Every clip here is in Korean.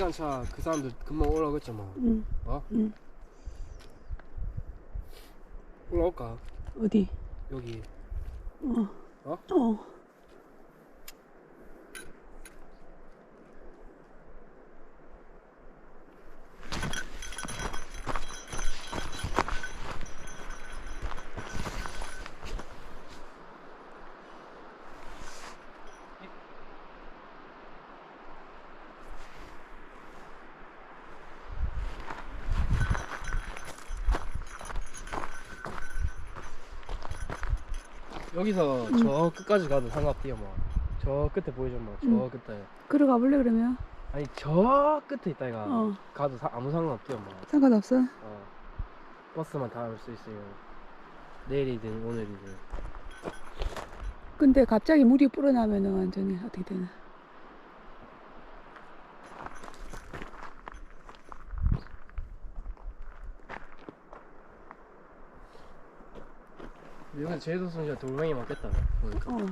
1시간 차 그 사람들 금방 올라오겠죠 뭐. 응. 어? 응. 올라올까? 어디? 여기. 어. 어? 어. 여기서 저 끝까지 가도 상관없대요 뭐. 저 끝에 보이죠 뭐. 저 끝에. 걸어가 볼래 그러면? 아니 저 끝에 있다 이가. 어. 가도 아무 상관없대요 뭐. 상관없어? 어. 버스만 타올 수 있어요. 내일이든 오늘이든. 근데 갑자기 물이 불어나면은 완전히 어떻게 되나? 여기 제주도 진짜 돌멩이 맞겠다. 보니까. 어.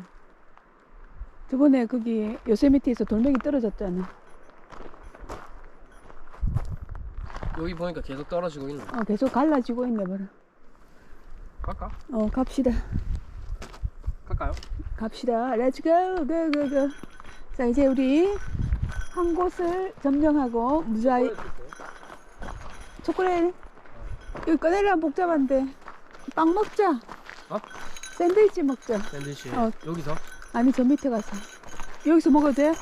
저번에 거기 요세미티에서 돌멩이 떨어졌잖아. 여기 보니까 계속 떨어지고 있네. 어, 계속 갈라지고 있네, 봐라. 갈까? 어, 갑시다. 갈까요? 갑시다. Let's go, go, go, go. 자, 이제 우리 한 곳을 점령하고 무사히 초콜릿 여기 꺼내려면 복잡한데 빵 먹자. 어? 샌드위치 먹자. 샌드위치. 어. 여기서? 아니, 저 밑에 가서. 여기서 먹어도 돼?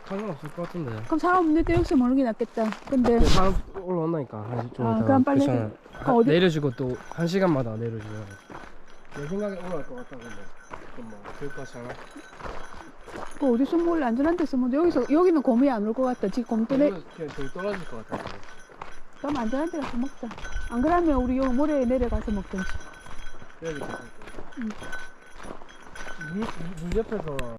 상관없을 것 같은데. 그럼 사람 없는데 여기서 먹는 게 낫겠다. 근데 사람 올라온다니까. 좀 아, 이따가. 그럼 빨리 괜찮아. 어디- 내려주고 또 1시간마다 내려주면 내 생각에 올라올 것 같다. 근데 좀 뭐 그럴 것 같지 않아? 뭐 어디서 먹을래? 안전한 데서 먹는데 여기는 곰이 안 올 것 같다. 지금 곰 때문에. 그냥 돌 떨어질 것 같아. 그럼 안전한 데 가서 먹자. 안 그러면 우리 여기 모래에 내려가서 먹든지. 여기 물 옆에서